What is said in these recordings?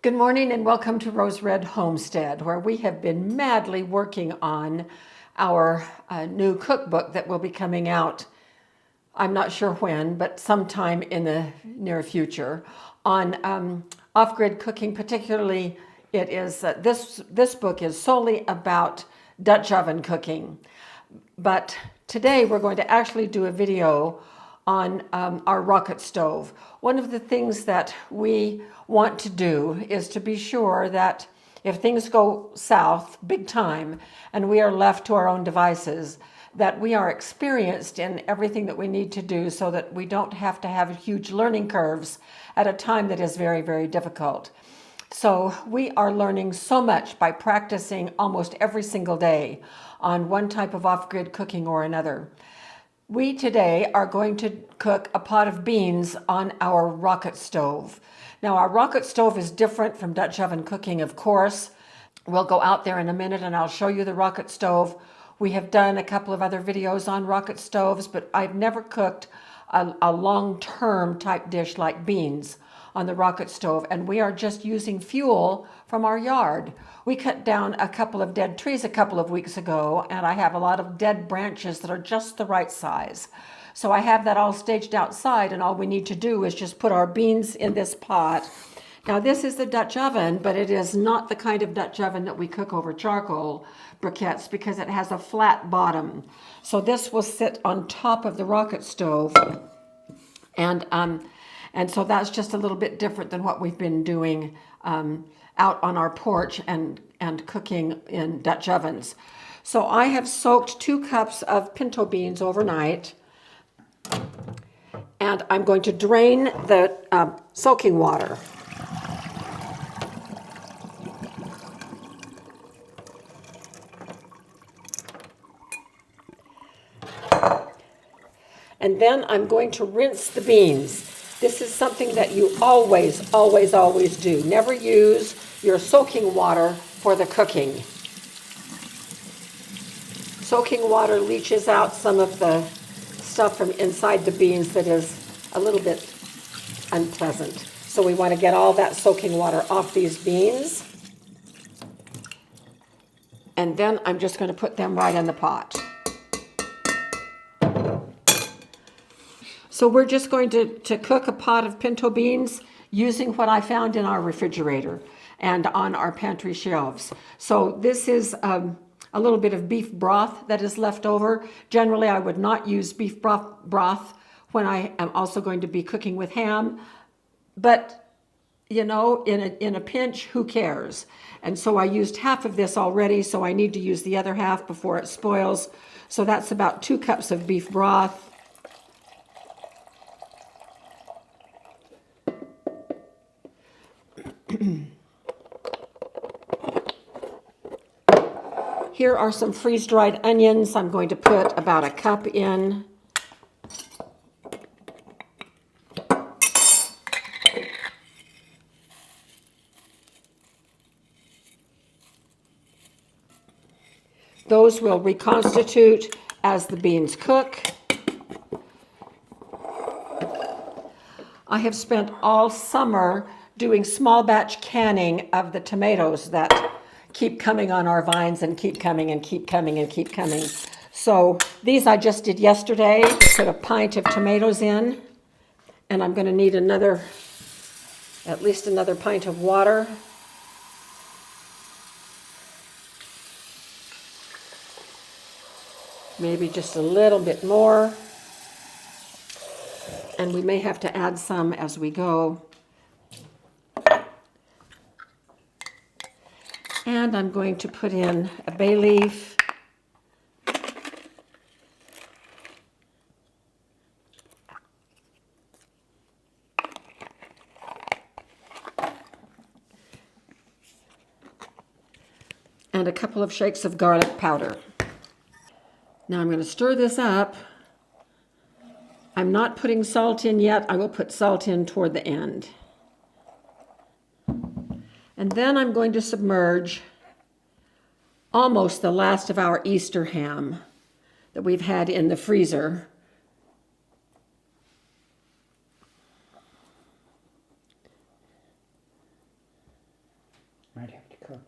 Good morning and welcome to Rose Red Homestead, where we have been madly working on our new cookbook that will be coming out, I'm not sure when, but sometime in the near future, on off-grid cooking. Particularly, it is this book is solely about Dutch oven cooking. But today we're going to actually do a video on our rocket stove. One of the things that we want to do is to be sure that if things go south big time and we are left to our own devices, that we are experienced in everything that we need to do so that we don't have to have huge learning curves at a time that is very, very difficult. So we are learning so much by practicing almost every single day on one type of off-grid cooking or another. We today are going to cook a pot of beans on our rocket stove. Now, our rocket stove is different from Dutch oven cooking, of course. We'll go out there in a minute and I'll show you the rocket stove. We have done a couple of other videos on rocket stoves, but I've never cooked a long-term type dish like beans on the rocket stove, and we are just using fuel from our yard. We cut down a couple of dead trees a couple of weeks ago, and I have a lot of dead branches that are just the right size. So I have that all staged outside, and all we need to do is just put our beans in this pot. Now, this is the Dutch oven, but it is not the kind of Dutch oven that we cook over charcoal briquettes because it has a flat bottom. So this will sit on top of the rocket stove, and so that's just a little bit different than what we've been doing out on our porch and cooking in Dutch ovens. So I have soaked 2 cups of pinto beans overnight, and I'm going to drain the soaking water. And then I'm going to rinse the beans. This is something that you always, always, always do. Never use your soaking water for the cooking. Soaking water leaches out some of the stuff from inside the beans that is a little bit unpleasant. So we want to get all that soaking water off these beans. And then I'm just going to put them right in the pot. So we're just going to cook a pot of pinto beans using what I found in our refrigerator and on our pantry shelves. So this is a little bit of beef broth that is left over. Generally, I would not use beef broth when I am also going to be cooking with ham. But, you know, in a pinch, who cares? And so I used half of this already, so I need to use the other half before it spoils. So that's about 2 cups of beef broth. Here are some freeze-dried onions. I'm going to put about 1 cup in. Those will reconstitute as the beans cook. I have spent all summer doing small batch canning of the tomatoes that keep coming on our vines and keep coming and keep coming and keep coming. So these I just did yesterday. Put a pint of tomatoes in, and I'm going to need at least another pint of water. Maybe just a little bit more. And we may have to add some as we go. And I'm going to put in a bay leaf. And a couple of shakes of garlic powder. Now I'm going to stir this up. I'm not putting salt in yet. I will put salt in toward the end. And then I'm going to submerge almost the last of our Easter ham that we've had in the freezer.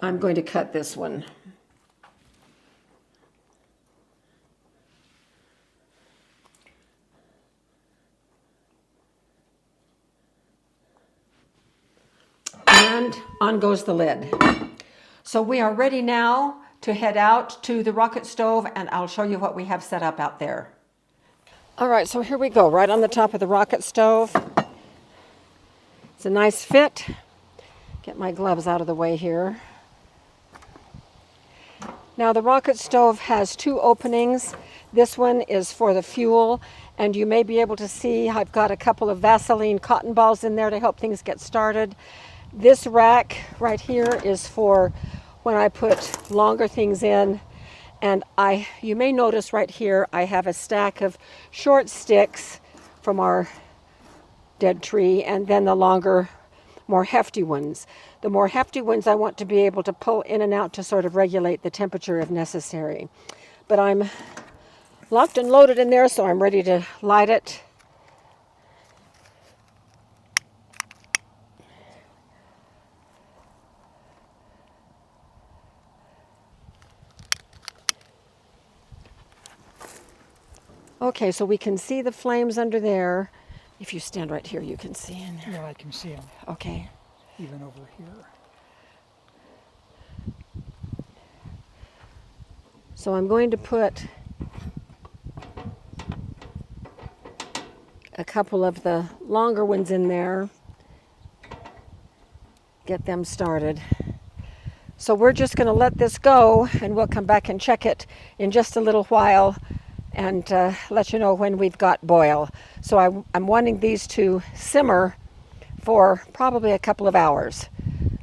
I'm going to cut this one. And on goes the lid. So we are ready now to head out to the rocket stove, and I'll show you what we have set up out there. All right, so here we go, right on the top of the rocket stove. It's a nice fit. Get my gloves out of the way here. Now the rocket stove has two openings. This one is for the fuel, and you may be able to see I've got a couple of Vaseline cotton balls in there to help things get started. This rack right here is for when I put longer things in, and you may notice right here I have a stack of short sticks from our dead tree, and then the longer, more hefty ones. The more hefty ones I want to be able to pull in and out to sort of regulate the temperature if necessary. But I'm locked and loaded in there, so I'm ready to light it. Okay, so we can see the flames under there. If you stand right here, you can see in there. Yeah, I can see them. Okay. Even over here. So I'm going to put a couple of the longer ones in there. Get them started. So we're just going to let this go, and we'll come back and check it in just a little while and let you know when we've got boil. So I'm wanting these to simmer for probably a couple of hours.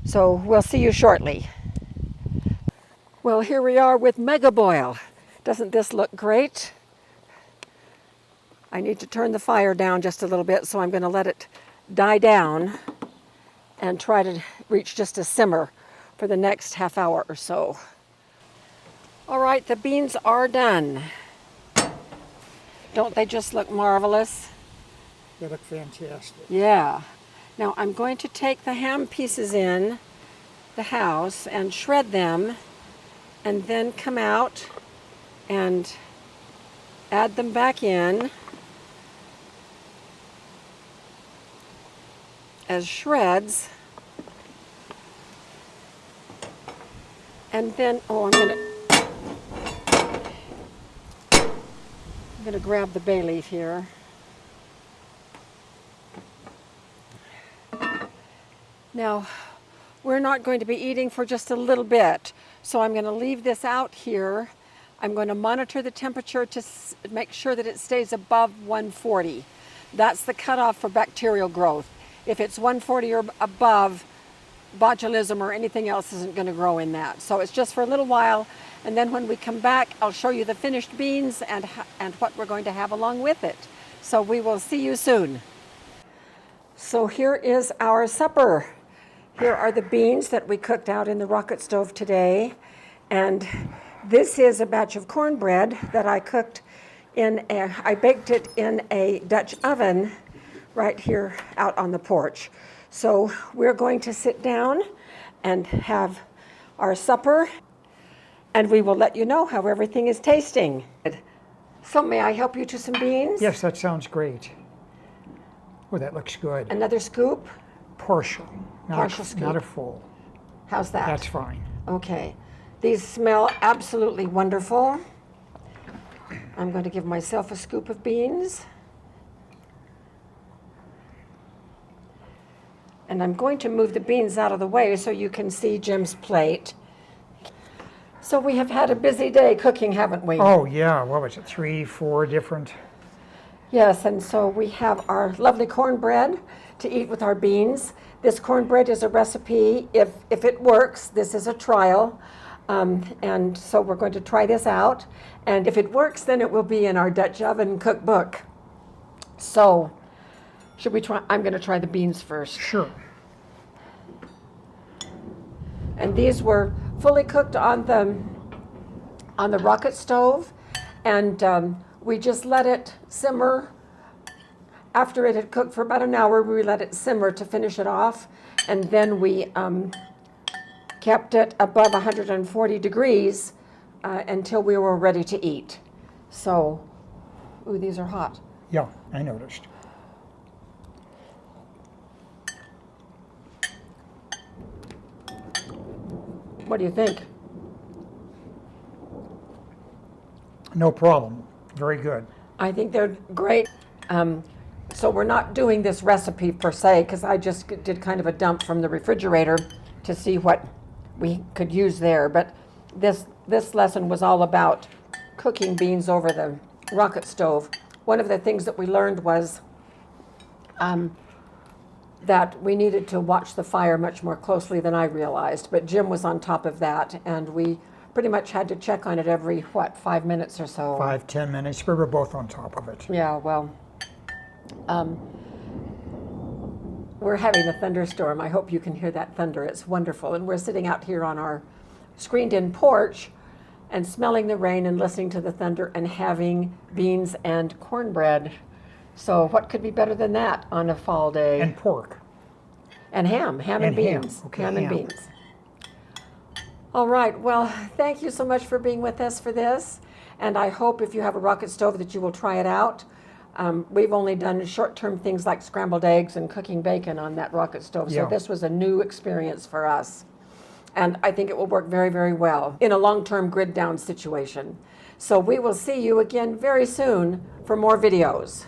So we'll see you shortly. Well, here we are with Mega Boil. Doesn't this look great? I need to turn the fire down just a little bit, so I'm going to let it die down and try to reach just a simmer for the next half hour or so. All right, the beans are done. Don't they just look marvelous? They look fantastic. Yeah. Now I'm going to take the ham pieces in the house and shred them, and then come out and add them back in as shreds. And then, I'm gonna grab the bay leaf here. Now, we're not going to be eating for just a little bit, so I'm going to leave this out here. I'm going to monitor the temperature to make sure that it stays above 140. That's the cutoff for bacterial growth. If it's 140 or above, botulism or anything else isn't going to grow in that. So it's just for a little while, and then when we come back, I'll show you the finished beans and what we're going to have along with it. So we will see you soon. So here is our supper. Here are the beans that we cooked out in the rocket stove today. And this is a batch of cornbread that I cooked I baked it in a Dutch oven right here out on the porch. So we're going to sit down and have our supper, and we will let you know how everything is tasting. So may I help you to some beans? Yes, that sounds great. Oh, that looks good. Another scoop? Partial. Partial scoop. Not a full. How's that? That's fine. Okay. These smell absolutely wonderful. I'm going to give myself a scoop of beans. And I'm going to move the beans out of the way so you can see Jim's plate. So we have had a busy day cooking, haven't we? Oh, yeah. What was it? 3, 4 different? Yes, and so we have our lovely cornbread to eat with our beans. This cornbread is a recipe. If it works, this is a trial. And so we're going to try this out. And if it works, then it will be in our Dutch oven cookbook. So, should we try? I'm going to try the beans first. Sure. And these were fully cooked on the rocket stove, and we just let it simmer. After it had cooked for about an hour, we let it simmer to finish it off, and then we kept it above 140 degrees until we were ready to eat. So, ooh, these are hot. Yeah, I noticed. What do you think? No problem. Very good. I think they're great. So we're not doing this recipe per se, because I just did kind of a dump from the refrigerator to see what we could use there. But this lesson was all about cooking beans over the rocket stove. One of the things that we learned was that we needed to watch the fire much more closely than I realized. But Jim was on top of that, and we pretty much had to check on it every, 5 minutes or so? 5-10 minutes. We were both on top of it. Yeah, well, we're having a thunderstorm. I hope you can hear that thunder. It's wonderful. And we're sitting out here on our screened-in porch and smelling the rain and listening to the thunder and having beans and cornbread. So what could be better than that on a fall day? And pork. And ham and And ham. beans. Okay, ham and ham. beans. All right, well, thank you so much for being with us for this. And I hope if you have a rocket stove that you will try it out. We've only done short-term things like scrambled eggs and cooking bacon on that rocket stove. So Yeah. this was a new experience for us. And I think it will work very, very well in a long-term grid down situation. So we will see you again very soon for more videos.